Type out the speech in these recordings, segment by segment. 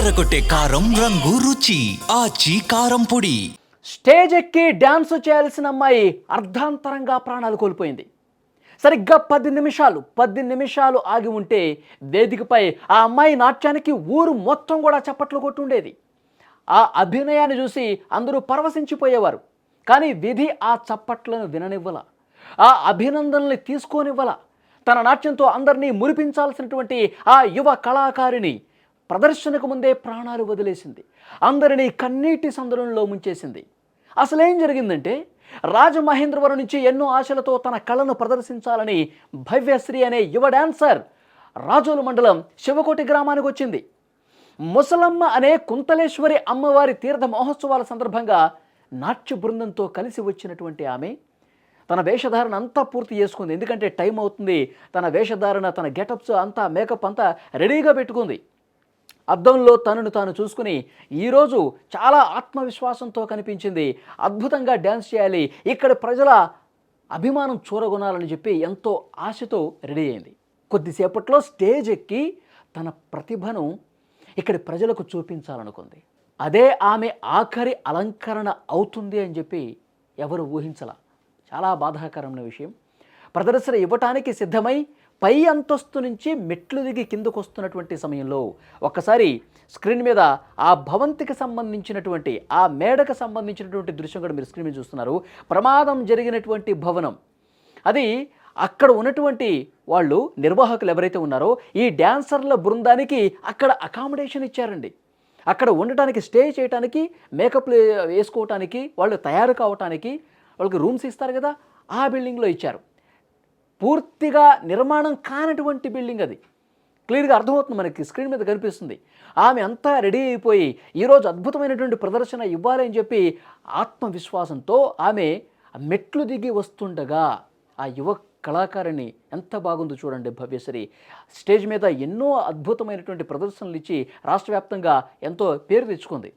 అదరగొట్టే కారం రంగు రుచి ఆచి కారం పొడి. స్టేజ్ ఎక్కి డ్యాన్స్ చేయాల్సిన అమ్మాయి అర్ధాంతరంగా ప్రాణాలు కోల్పోయింది. సరిగ్గా 10 నిమిషాలు ఆగి ఉంటే వేదికపై ఆ అమ్మాయి నాట్యానికి ఊరు మొత్తం కూడా చప్పట్లు కొట్టుండేది. ఆ అభినయాన్ని చూసి అందరూ పరవశించిపోయేవారు. కానీ విధి ఆ చప్పట్లను విననివ్వల, ఆ అభినందనల్ని తీసుకోనివ్వల. తన నాట్యంతో అందరినీ మురిపించాల్సినటువంటి ఆ యువ కళాకారిణి ప్రదర్శనకు ముందే ప్రాణాలు వదిలేసింది. అందరినీ కన్నీటి సందరంలో ముంచేసింది. అసలేం జరిగిందంటే, రాజమహేంద్రవరం నుంచి ఎన్నో ఆశలతో తన కళను ప్రదర్శించాలని భవ్యశ్రీ అనే యువ డాన్సర్ రాజోలు మండలం శివకోటి గ్రామానికి వచ్చింది. ముసలమ్మ అనే కుంతలేశ్వరి అమ్మవారి తీర్థ మహోత్సవాల సందర్భంగా నాట్య బృందంతో కలిసి వచ్చినటువంటి ఆమె తన వేషధారణ అంతా పూర్తి చేసుకుంది. ఎందుకంటే టైం అవుతుంది. తన వేషధారణ, తన గెటప్స్ అంతా, మేకప్ అంతా రెడీగా పెట్టుకుంది. అద్దంలో తనను తాను చూసుకుని ఈరోజు చాలా ఆత్మవిశ్వాసంతో కనిపించింది. అద్భుతంగా డ్యాన్స్ చేయాలి, ఇక్కడ ప్రజల అభిమానం చూరగొనాలని చెప్పి ఎంతో ఆశతో రెడీ అయింది. కొద్దిసేపట్లో స్టేజ్ ఎక్కి తన ప్రతిభను ఇక్కడి ప్రజలకు చూపించాలనుకుంది. అదే ఆమె ఆఖరి అలంకరణ అవుతుంది అని చెప్పి ఎవరు ఊహించలా. చాలా బాధాకరమైన విషయం. ప్రదర్శన ఇవ్వటానికి సిద్ధమై పై అంతస్తు నుంచి మెట్లు దిగి కిందకు వస్తున్నటువంటి సమయంలో ఒక్కసారి స్క్రీన్ మీద ఆ భవంతికి సంబంధించినటువంటి, ఆ మేడకు సంబంధించినటువంటి దృశ్యం కూడా మీరు స్క్రీన్ మీద చూస్తున్నారు. ప్రమాదం జరిగినటువంటి భవనం అది. అక్కడ ఉన్నటువంటి వాళ్ళు, నిర్వాహకులు ఎవరైతే ఉన్నారో ఈ డ్యాన్సర్ల బృందానికి అక్కడ అకామిడేషన్ ఇచ్చారండి. అక్కడ ఉండటానికి, స్టే చేయడానికి, మేకప్ వేసుకోవటానికి, వాళ్ళు తయారు కావటానికి వాళ్ళకి రూమ్స్ ఇస్తారు కదా, ఆ బిల్డింగ్లో ఇచ్చారు. పూర్తిగా నిర్మాణం కానటువంటి బిల్డింగ్ అది. క్లియర్గా అర్థమవుతుంది, మనకి స్క్రీన్ మీద కనిపిస్తుంది. ఆమె అంతా రెడీ అయిపోయి ఈరోజు అద్భుతమైనటువంటి ప్రదర్శన ఇవ్వాలి అని చెప్పి ఆత్మవిశ్వాసంతో ఆమె మెట్లు దిగి వస్తుండగా ఆ యువ కళాకారిణి ఎంత బాగుందో చూడండి. భవ్యశ్రీ స్టేజ్ మీద ఎన్నో అద్భుతమైనటువంటి ప్రదర్శనలు ఇచ్చి రాష్ట్ర వ్యాప్తంగా ఎంతో పేరు తెచ్చుకుంది.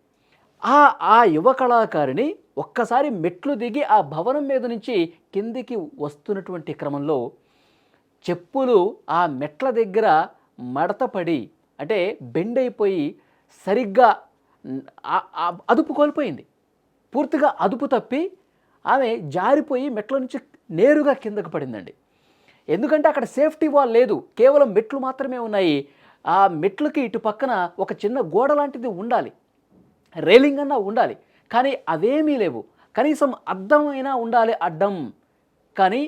ఆ యువ కళాకారిణి ఒక్కసారి మెట్లు దిగి ఆ భవనం మీద నుంచి కిందికి వస్తున్నటువంటి క్రమంలో చెప్పులు ఆ మెట్ల దగ్గర మడతపడి, అంటే బెండ్ అయిపోయి సరిగ్గా అదుపు కోల్పోయింది. పూర్తిగా అదుపు తప్పి ఆమె జారిపోయి మెట్ల నుంచి నేరుగా కిందకు పడిందండి. ఎందుకంటే అక్కడ సేఫ్టీ వాల్ లేదు, కేవలం మెట్లు మాత్రమే ఉన్నాయి. ఆ మెట్లకి ఇటు పక్కన ఒక చిన్న గోడ లాంటిది ఉండాలి, రైలింగ్ అన్నా ఉండాలి, కానీ అవేమీ లేవు. కనీసం అద్దమైనా ఉండాలి అడ్డం, కానీ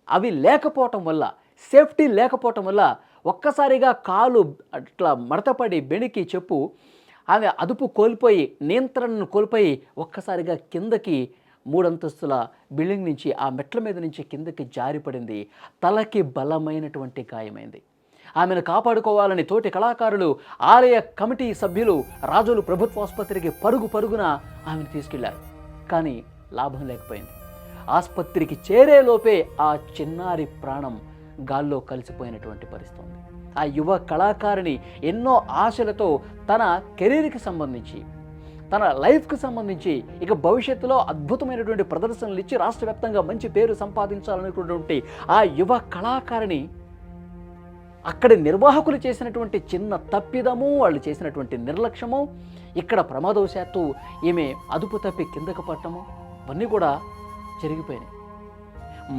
అవి లేకపోవటం వల్ల, సేఫ్టీ లేకపోవటం వల్ల ఒక్కసారిగా కాలు అట్లా మడతపడి బెణికి చెప్పు ఆమె అదుపు కోల్పోయి, నియంత్రణను కోల్పోయి ఒక్కసారిగా కిందకి 3 అంతస్తుల బిల్డింగ్ నుంచి, ఆ మెట్ల మీద నుంచి కిందకి జారిపడింది. తలకి బలమైనటువంటి గాయమైంది. ఆమెను కాపాడుకోవాలని తోటి కళాకారులు, ఆలయ కమిటీ సభ్యులు రాజోలు ప్రభుత్వ ఆసుపత్రికి పరుగున ఆమెను తీసుకెళ్లారు. కానీ లాభం లేకపోయింది. ఆసుపత్రికి చేరేలోపే ఆ చిన్నారి ప్రాణం గాల్లో కలిసిపోయినటువంటి పరిస్థితి ఉంది. ఆ యువ కళాకారిణి ఎన్నో ఆశలతో తన కెరీర్కి సంబంధించి, తన లైఫ్కి సంబంధించి, ఇక భవిష్యత్తులో అద్భుతమైనటువంటి ప్రదర్శనలు ఇచ్చి రాష్ట్ర వ్యాప్తంగా మంచి పేరు సంపాదించాలనుకున్నటువంటి ఆ యువ కళాకారిణి అక్కడి నిర్వాహకులు చేసినటువంటి చిన్న తప్పిదము, వాళ్ళు చేసినటువంటి నిర్లక్ష్యము, ఇక్కడ ప్రమాదవశాత్తు ఈమె అదుపు తప్పి కిందకు పట్టము, ఇవన్నీ కూడా జరిగిపోయినాయి.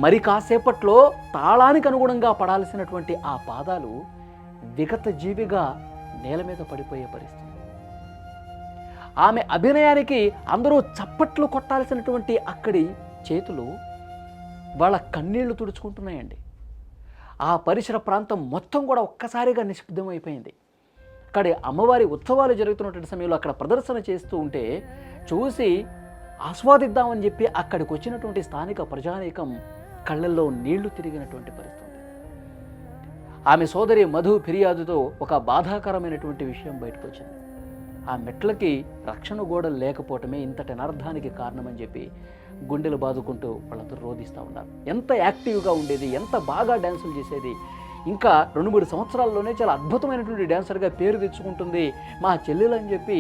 మరి కాసేపట్లో తాళానికి అనుగుణంగా పడాల్సినటువంటి ఆ పాదాలు విగత జీవిగా నేల మీద పడిపోయే పరిస్థితి. ఆమె అభినయానికి అందరూ చప్పట్లు కొట్టాల్సినటువంటి అక్కడి చేతులు వాళ్ళ కన్నీళ్లు తుడుచుకుంటున్నాయండి. ఆ పరిసర ప్రాంతం మొత్తం కూడా ఒక్కసారిగా నిశ్శబ్దమైపోయింది. అక్కడ అమ్మవారి ఉత్సవాలు జరుగుతున్నటువంటి సమయంలో అక్కడ ప్రదర్శన చేస్తూ ఉంటే చూసి ఆస్వాదిద్దామని చెప్పి అక్కడికి వచ్చినటువంటి స్థానిక ప్రజానీకం కళ్ళల్లో నీళ్లు తిరిగినటువంటి పరిస్థితి. ఆమె సోదరి మధు ఫిర్యాదుతో ఒక బాధాకరమైనటువంటి విషయం బయటకు వచ్చింది. ఆ మెట్లకి రక్షణ గోడలు లేకపోవటమే ఇంతటి అనర్థానికి కారణమని చెప్పి గుండెలు బాదుకుంటూ వాళ్ళందరూ రోధిస్తూ ఉన్నారు. ఎంత యాక్టివ్గా ఉండేది, ఎంత బాగా డ్యాన్సులు చేసేది, ఇంకా 2-3 సంవత్సరాల్లోనే చాలా అద్భుతమైనటువంటి డ్యాన్సర్గా పేరు తెచ్చుకుంటుంది మా చెల్లెలు అని చెప్పి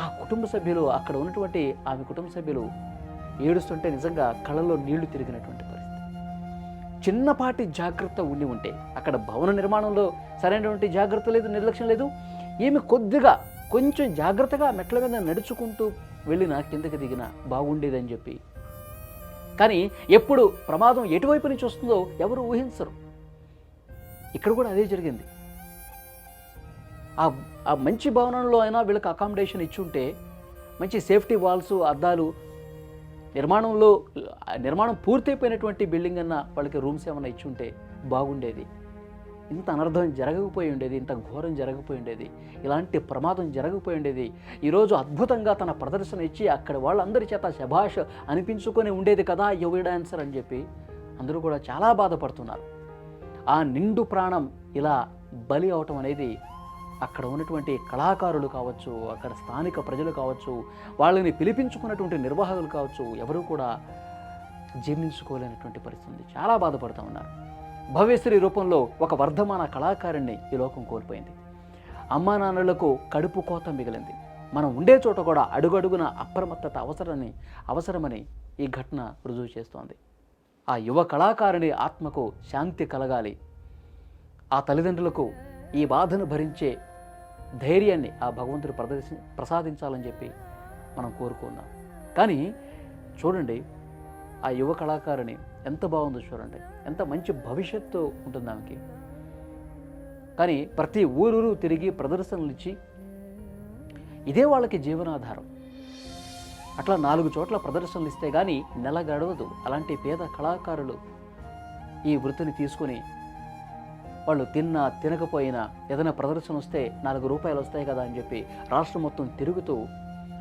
ఆ కుటుంబ సభ్యులు, అక్కడ ఉన్నటువంటి ఆమె కుటుంబ సభ్యులు ఏడుస్తుంటే నిజంగా కళ్ళల్లో నీళ్లు తిరిగినటువంటి పరిస్థితి. చిన్నపాటి జాగ్రత్త ఉంటే, అక్కడ భవన నిర్మాణంలో సరైనటువంటి జాగ్రత్త లేదు, నిర్లక్ష్యం లేదు. ఈమె కొద్దిగా కొంచెం జాగ్రత్తగా మెట్ల మీద నడుచుకుంటూ వెళ్ళినా కిందకి దిగినా బాగుండేదని చెప్పి. కానీ ఎప్పుడు ప్రమాదం ఎటువైపు నుంచి వస్తుందో ఎవరు ఊహించరు. ఇక్కడ కూడా అదే జరిగింది. ఆ మంచి భవనంలో అయినా వీళ్ళకి అకామిడేషన్ ఇచ్చుంటే, మంచి సేఫ్టీ వాల్స్, అద్దాలు, నిర్మాణం పూర్తయిపోయినటువంటి బిల్డింగ్ అన్న వాళ్ళకి రూమ్స్ ఏమైనా ఇచ్చుంటే బాగుండేది. ఇంత అనర్థం జరగకపోయి ఉండేది, ఇంత ఘోరం జరగకపోయి ఉండేది, ఇలాంటి ప్రమాదం జరగకపోయి ఉండేది. ఈరోజు అద్భుతంగా తన ప్రదర్శన ఇచ్చి అక్కడ వాళ్ళందరి చేత శభాష్ అనిపించుకొని ఉండేది కదా యువ డాన్సర్ అని చెప్పి అందరూ కూడా చాలా బాధపడుతున్నారు. ఆ నిండు ప్రాణం ఇలా బలి అవటం అనేది అక్కడ ఉన్నటువంటి కళాకారులు కావచ్చు, అక్కడ స్థానిక ప్రజలు కావచ్చు, వాళ్ళని పిలిపించుకున్నటువంటి నిర్వాహకులు కావచ్చు, ఎవరు కూడా జీర్ణించుకోలేనటువంటి పరిస్థితి. చాలా బాధపడుతూ ఉన్నారు. భవ్యశ్రీ రూపంలో ఒక వర్ధమాన కళాకారుణ్ణి ఈ లోకం కోల్పోయింది. అమ్మా నాన్నలకు కడుపు కోత మిగిలింది. మనం ఉండే చోట కూడా అడుగడుగున అప్రమత్తత అవసరమని ఈ ఘటన రుజువు చేస్తోంది. ఆ యువ కళాకారుని ఆత్మకు శాంతి కలగాలి. ఆ తల్లిదండ్రులకు ఈ బాధను భరించే ధైర్యాన్ని ఆ భగవంతుడు ప్రసాదించాలని చెప్పి మనం కోరుకుందాం. కానీ చూడండి, ఆ యువ కళాకారుని ఎంత బాగుందో చూడండి, ఎంత మంచి భవిష్యత్తు ఉంటుంది ఆమెకి. కానీ ప్రతి ఊరూరు తిరిగి ప్రదర్శనలు ఇచ్చి ఇదే వాళ్ళకి జీవనాధారం. అట్లా 4 చోట్ల ప్రదర్శనలు ఇస్తే కానీ నెల గడవదు. అలాంటి పేద కళాకారులు ఈ వృత్తిని తీసుకొని వాళ్ళు తిన్నా తినకపోయినా ఏదైనా ప్రదర్శన వస్తే 4 రూపాయలు వస్తాయి కదా అని చెప్పి రాష్ట్రం మొత్తం తిరుగుతూ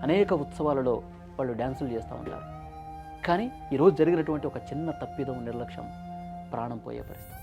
అనేక ఉత్సవాలలో వాళ్ళు డ్యాన్సులు చేస్తూ ఉంటారు. కానీ ఈరోజు జరిగినటువంటి ఒక చిన్న తప్పిదం, నిర్లక్ష్యం ప్రాణం పోయే పరిస్థితి.